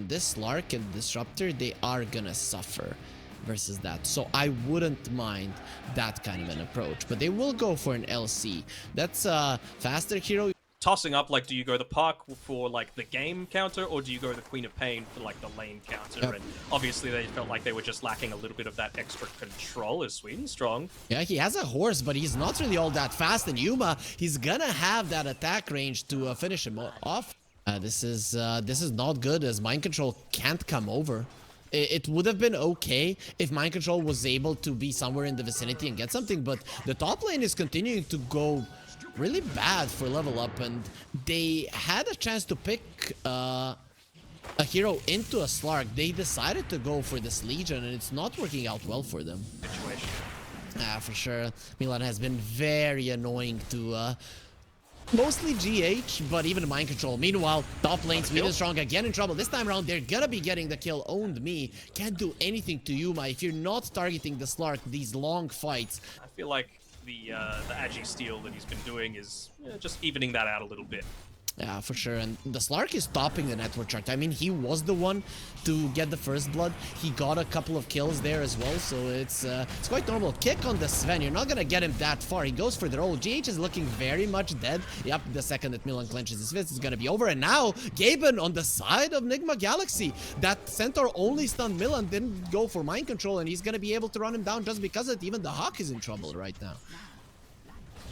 This Slark and Disruptor, they are gonna suffer versus that. So I wouldn't mind that kind of an approach. But they will go for an LC. That's a faster hero. Tossing up, like, do you go the Park for, like, the game counter, or do you go the Queen of Pain for, like, the lane counter? Yep. And obviously they felt like they were just lacking a little bit of that extra control as swedenstrong. Yeah, he has a horse, but he's not really all that fast. And Yuma, he's gonna have that attack range to finish him off. This is not good, as Mind Control can't come over. It would have been okay if Mind Control was able to be somewhere in the vicinity and get something, but the top lane is continuing to go really bad for level up, and they had a chance to pick a hero into a Slark. They decided to go for this Legion, and it's not working out well for them. Situation. For sure. MiLAN has been very annoying to mostly GH, but even Mind Control. Meanwhile, top lane, swedenstrong again in trouble. This time around, they're gonna be getting the kill. OwnedMe can't do anything to Yuma if you're not targeting the Slark these long fights. I feel like the Agi steal that he's been doing is just evening that out a little bit. Yeah, for sure. And the Slark is topping the network chart. I mean, he was the one to get the first blood. He got a couple of kills there as well, so it's quite normal. Kick on the Sven. You're not gonna get him that far. He goes for the roll. GH is looking very much dead. Yep, the second that MiLAN clenches his fist is gonna be over. And now, Gaben on the side of Nigma Galaxy. That Centaur only stunned MiLAN, didn't go for Mind Control, and he's gonna be able to run him down just because of it. Even the Hawk is in trouble right now.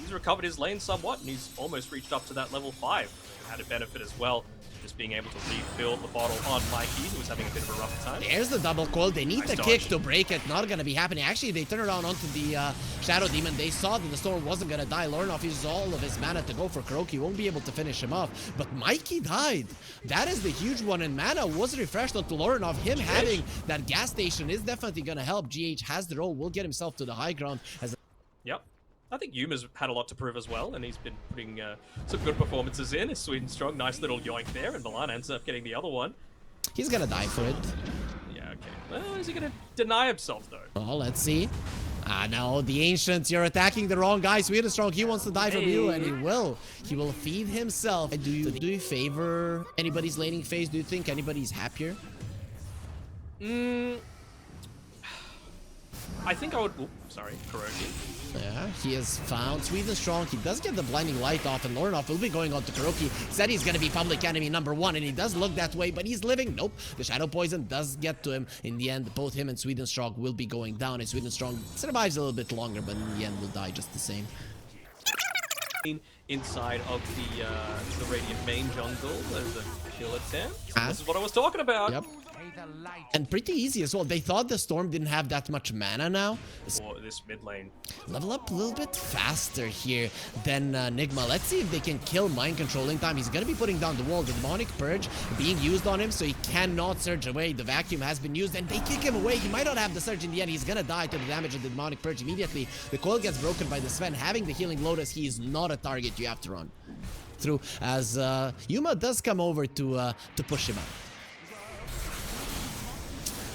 He's recovered his lane somewhat, and he's almost reached up to that level 5. Had a benefit as well, just being able to refill the bottle on Mikey, who was having a bit of a rough time. There's the double coil. They need Nice the dodge. kick to break it. Not gonna be happening. Actually, they turn around onto the Shadow Demon. They saw that the Storm wasn't gonna die. lorenof uses all of his mana to go for KuroKy. Won't be able to finish him off. But Mikey died. That is the huge one. And mana was refreshed onto lorenof. Him having that gas station is definitely gonna help. GH has the roll. Will get himself to the high ground. Yep. I think Yuma's had a lot to prove as well, and he's been putting some good performances in. His swedenstrong, nice little yoink there, and MiLAN ends up getting the other one. He's gonna die for it. Yeah, okay. Well, is he gonna deny himself, though? Oh, let's see. No, the Ancients, you're attacking the wrong guy. swedenstrong, he wants to die from you, and he will. He will feed himself. Do you favor anybody's laning phase? Do you think anybody's happier? I think I would... Oops, sorry, KuroKy. Yeah, he has found swedenstrong. He does get the blinding light off, and lorenof will be going on to KuroKy. Said he's gonna be public enemy #1, and he does look that way, but he's living. Nope, the shadow poison does get to him. In the end, both him and swedenstrong will be going down, and swedenstrong survives a little bit longer, but in the end will die just the same. Inside of the Radiant main jungle, there's a kill attempt. This is what I was talking about. Yep. And pretty easy as well. They thought the Storm didn't have that much mana now. For this mid lane. Level up a little bit faster here than Nigma. Let's see if they can kill Mind Control in time. He's going to be putting down the wall. The Demonic Purge being used on him, so he cannot surge away. The Vacuum has been used, and they kick him away. He might not have the surge in the end. He's going to die to the damage of the Demonic Purge immediately. The coil gets broken by the Sven. Having the Healing Lotus, he is not a target you have to run through, as Yuma does come over to push him out.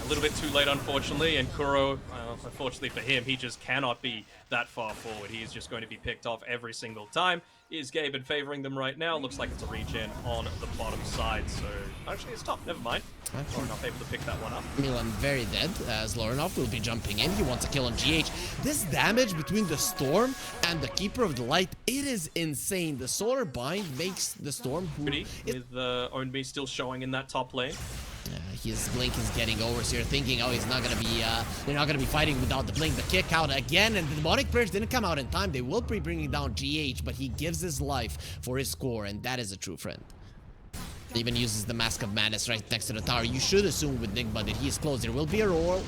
A little bit too late, unfortunately, and Kuro, unfortunately for him, he just cannot be that far forward. He is just going to be picked off every single time. Is Gaben favoring them right now? Looks like it's a regen on the bottom side, so... Actually, it's top. Never mind. lorenof able to pick that one up. MiLAN very dead, as lorenof will be jumping in. He wants a kill on GH. This damage between the Storm and the Keeper of the Light, it is insane. The Solar Bind makes the Storm... With OwnedMe still showing in that top lane. His blink is getting over, so you're thinking, oh, he's not gonna be, they're not gonna be fighting without the blink. The kick out again, and the Demonic Purge didn't come out in time. They will be bringing down GH, but he gives his life for his core, and that is a true friend. Even uses the Mask of Madness right next to the tower. You should assume with Nigma that he is close. There will be a roll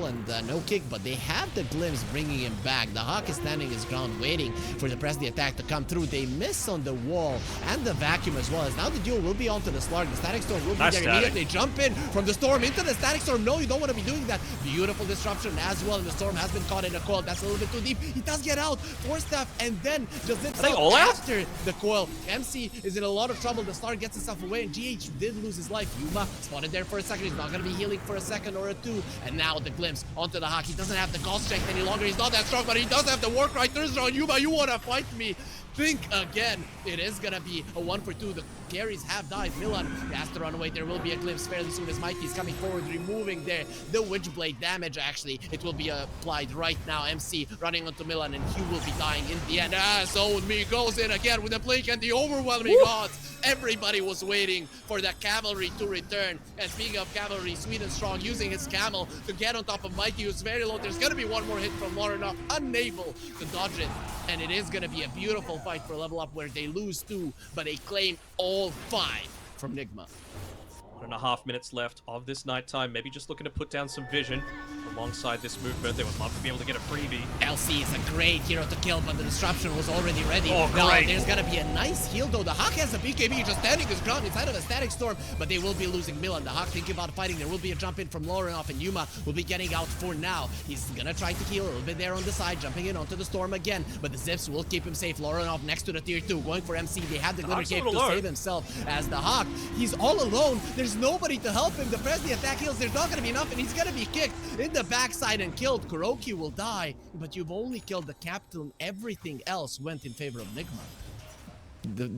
and no kick, but they have the glimpse bringing him back. The Hawk is standing his ground, waiting for the press the attack to come through. They miss on the wall and the Vacuum as well. As now the duel will be onto the Slark. The Static Storm will be there immediately. Jump in from the Storm into the Static Storm. No, you don't want to be doing that. Beautiful disruption as well. And the Storm has been caught in a coil. That's a little bit too deep. He does get out. Force staff, and then just after the coil. MC is in a lot of trouble. The Slark gets himself away. GH did lose his life. Yuma spotted there for a second. He's not going to be healing for a second or two. And now the glimpse onto the Hawk. He doesn't have the call strength any longer. He's not that strong, but he does have the work right. There's on Yuma. You want to fight me? Think again. It is going to be a 1 for 2. The carries have died. MiLAN has to run away. There will be a glimpse fairly soon as Mikey's coming forward, removing there the Witchblade damage. Actually, it will be applied right now. MC running onto MiLAN, and he will be dying in the end. As OwnedMe goes in again with the blink and the overwhelming odds. Everybody was waiting for the cavalry to return. And speaking of cavalry, swedenstrong using his camel to get on top of Mikey, who's very low. There's going to be one more hit from lorenof, unable to dodge it. And it is going to be a beautiful fight for level up where they lose 2, but they claim all 5 from Nigma. 1.5 minutes left of this nighttime. Maybe just looking to put down some vision alongside this movement. They would love to be able to get a freebie. LC is a great hero to kill, but the disruption was already ready. Oh, now, great. there's gonna be a nice heal though. The Hawk has a BKB just standing his ground inside of a static storm, but they will be losing MiLAN. The Hawk thinking about fighting. There will be a jump in from lorenof, and Yuma will be getting out for now. He's gonna try to heal a little bit there on the side, jumping in onto the storm again, but the Zips will keep him safe. lorenof next to the tier 2, going for MC. They have the glitter cape to save himself as the Hawk. He's all alone. There's nobody to help him. The press the attack heals, there's not gonna be enough, and he's gonna be kicked in the backside and killed. KuroKy will die, but you've only killed the captain. Everything else went in favor of Nigma.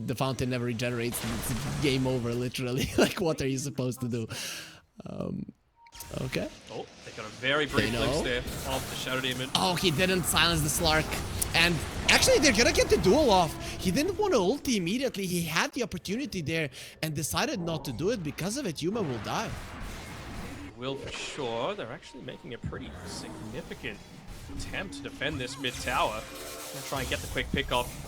The fountain never regenerates. It's game over, literally. Like, what are you supposed to do? Okay. Oh, they got a very brief glimpse there of the Shadow Demon. Oh, he didn't silence the Slark. And actually, they're gonna get the duel off. He didn't want to ulti immediately. He had the opportunity there and decided not to do it. Because of it, Yuma will die. Will for sure. They're actually making a pretty significant attempt to defend this mid tower. Gonna try and get the quick pick off.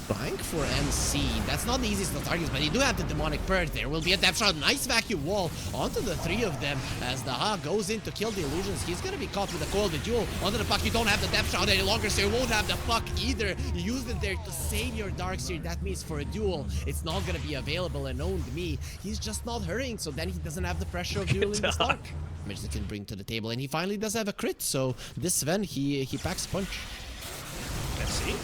Trying for MC. That's not the easiest of targets, but you do have the demonic purge. There will be a depth shot. Nice vacuum wall onto the 3 of them as the Hawk goes in to kill the illusions. He's gonna be caught with a coil. The duel onto the puck. You don't have the depth shot any longer, so you won't have the puck either. You used it there to save your Darkseer. That means for a duel, it's not gonna be available. And OwnedMe, he's just not hurrying, so then he doesn't have the pressure of dueling the Stark. Which they can bring to the table, and he finally does have a crit. So this Sven, he packs a punch. Let's see.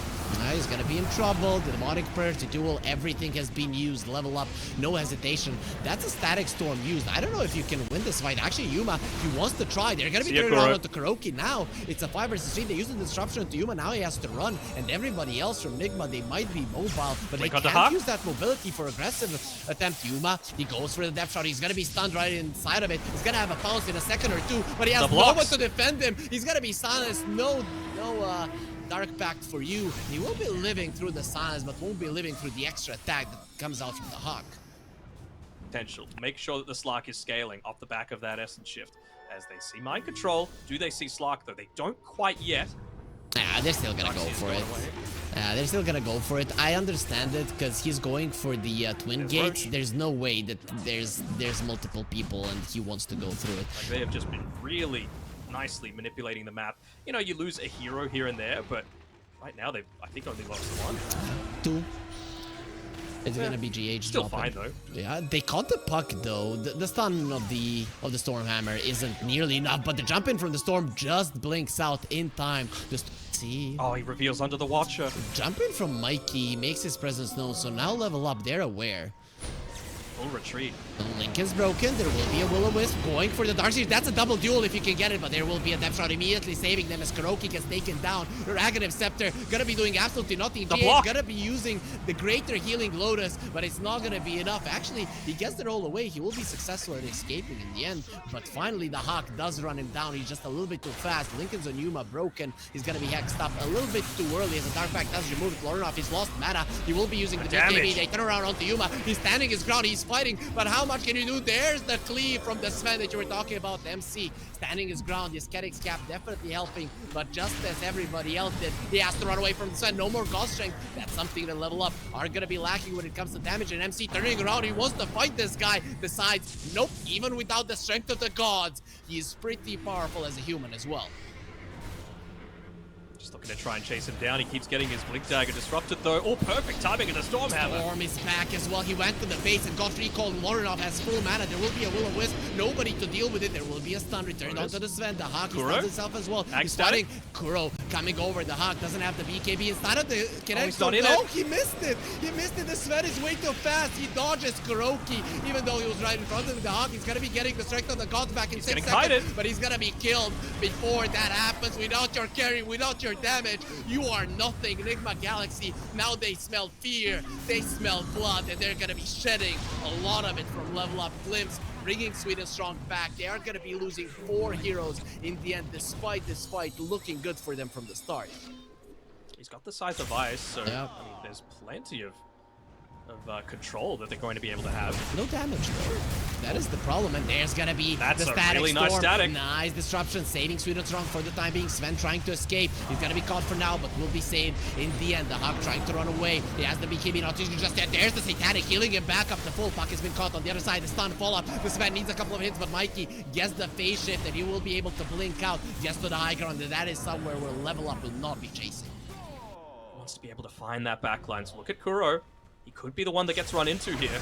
He's gonna be in trouble. The demonic purge, the duel, everything has been used. Level up, no hesitation. That's a static storm used. I don't know if you can win this fight. Actually, Yuma, he wants to try. They're gonna be turning around onto KuroKy now. It's a 5 versus 3. They use the disruption to Yuma. Now he has to run, and everybody else from Nigma, they might be mobile, but they can't use that mobility for aggressive attempt. Yuma, he goes for the depth shot. He's gonna be stunned right inside of it. He's gonna have a pounce in a second or 2, but he has no one to defend him. He's gonna be silenced. No Dark Pact for you. He will be living through the silence, but won't be living through the extra attack that comes out from the Hawk. Potential to make sure that the Slark is scaling off the back of that Essence Shift. As they see Mind Control, do they see Slark though? They don't quite yet. They're still gonna go for it. They're still gonna go for it. I understand it because he's going for the twin gates. There's no way that there's multiple people and he wants to go through it. Like, they have just been really nicely manipulating the map. You know, you lose a hero here and there, but right now they've, I think, only lost 1. 2. It's gonna be GH. Still fine though. Yeah, they caught the puck though. The stun of the Stormhammer isn't nearly enough, but the jump in from the Storm just blinks out in time. Just see. Oh, he reveals under the Watcher. Jump in from Mikey makes his presence known, so now level up. They're aware. Full retreat. The link is broken. There will be a Will-O-Wisp going for the Darkseer. That's a double duel if you can get it, but there will be a depth shot immediately saving them as KuroKy gets taken down. Ragative Scepter gonna be doing absolutely nothing. GH gonna be using the greater healing Lotus, but it's not gonna be enough. Actually, he gets the roll away. He will be successful at escaping in the end, but finally the Hawk does run him down. He's just a little bit too fast. Lincoln's on Yuma broken. He's gonna be hexed up a little bit too early as the Dark Pact does remove it. lorenof, he's lost mana. He will be using the BKB. They turn around onto Yuma. He's standing his ground. He's fighting, but how much can you do? There's the cleave from the Sven that you were talking about. MC standing his ground. The Aesthetics cap definitely helping, but just as everybody else did, he has to run away from the Sven. No more Ghost Strength. That's something that level up are gonna be lacking when it comes to damage. And MC turning around, he wants to fight this guy. Decides, nope, even without the strength of the gods, he's pretty powerful as a human as well. Just looking to try and chase him down. He keeps getting his Blink Dagger disrupted though. Oh, perfect timing of the Stormhammer. Storm is back as well. He went to the base and got recalled. lorenof has full mana. There will be a Will-O-Wisp. Nobody to deal with it. There will be a stun returned onto the Sven. The Hawk stuns himself as well. He's fighting. Kuro coming over. The Hawk doesn't have the BKB inside of the connection. He's not in No, it. he missed it. He missed it. The Sven is way too fast. He dodges KuroKy, even though he was right in front of him. The Hawk is going to be getting the strength on the Gods back in 6 getting seconds. kited. But he's going to be killed before that happens. Without your carry, without your damage, you are nothing. Nigma Galaxy, now they smell fear. They smell blood. And they're going to be shedding a lot of it from Level Up Glimpse, bringing SwedenStrong back. They are going to be losing 4 heroes in the end, despite this fight looking good for them from the start. He's got the size of ice, so Yep. I mean, there's plenty of control that they're going to be able to have. No damage though. That is the problem, and there's gonna be That's the a static really storm. nice static. Nice disruption, saving SwedenStrong for the time being. Sven trying to escape. He's gonna be caught for now, but will be saved in the end. The Hawk trying to run away. He has the BKB, not just yet. There's the Satanic healing him back up. The full puck has been caught on the other side. The stun follow-up. The Sven needs a couple of hits, but Mikey gets the phase shift, and he will be able to blink out just to the high ground. And that is somewhere where Level Up will not be chasing. Wants to be able to find that backline. So look at Kuro. He could be the one that gets run into here.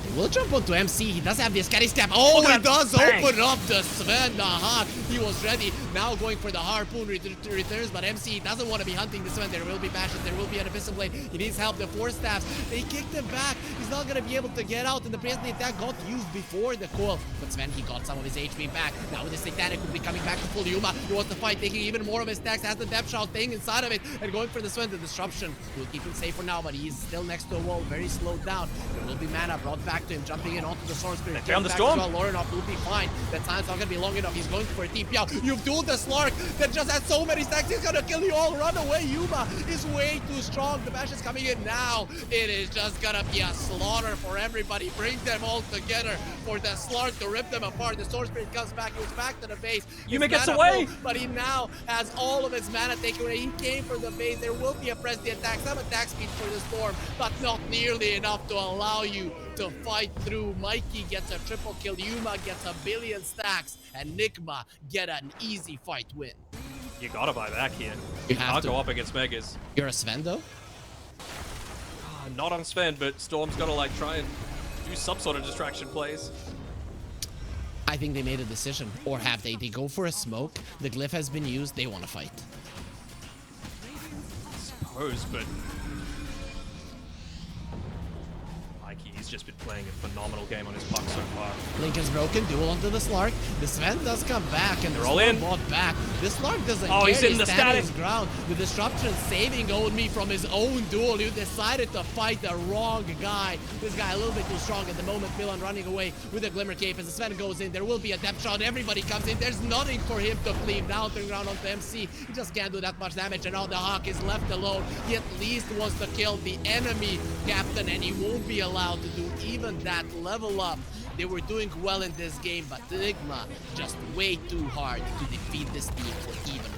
He will jump onto MC. He does have the scary step. Oh, he does open up the Sven. The Hawk. He was ready. Now going for the harpoon returns, but MC doesn't want to be hunting the Sven. There will be bashes. There will be an Abyssal Blade. He needs help. The 4 staffs. They kicked him back. He's not going to be able to get out. And the present attack got used before the coil. But Sven, he got some of his HP back. Now with the Satanic will be coming back to full Yuma. He wants to fight, taking even more of his stacks. Has the depth shot thing inside of it. And going for the Sven. The disruption will keep him safe for now, but he's still next to a wall. Very slowed down. There will be mana brought back to him. Jumping in onto the Storm Spirit. Found the Storm. Well. lorenof will be fine. The time's not going to be long enough. He's going for a TP out. You've dueled the Slark that just has so many stacks. He's going to kill you all. Run away. Yuma is way too strong. The bash is coming in now. It is just going to be a slaughter for everybody. Bring them all together for the Slark to rip them apart. The Storm Spirit comes back. He was back to the base. Yuma gets mana away. full, but he now has all of his mana taken away. He came for the base. There will be a press the attack. Some attack speed for the Storm, but not nearly enough to allow you to fight through. Mikey gets a triple kill. Yuma gets a billion stacks. And Nigma get an easy fight win. You gotta buy back here. You have Can't to. go up against Megas. You're a Sven though? Not on Sven, but Storm's gotta like try and do some sort of distraction plays. I think they made a decision. Or have they? They go for a smoke. The glyph has been used. They want to fight. I suppose, but he's just been playing a phenomenal game on his puck so far. Link is broken. Duel onto the Slark. The Sven does come back, and They're the all Storm in. bought back. The Slark doesn't Oh, care. he's in the standing static. his ground. The disruption saving OwnedMe from his own duel. You decided to fight the wrong guy. This guy a little bit too strong at the moment. MiLAN running away with a Glimmer Cape. As the Sven goes in, there will be a depth shot. Everybody comes in. There's nothing for him to flee. Now turning around onto MC. He just can't do that much damage, and now the Hawk is left alone. He at least wants to kill the enemy captain, and he won't be allowed to do even that. Level Up. They were doing well in this game, but Nigma just way too hard to defeat this team for even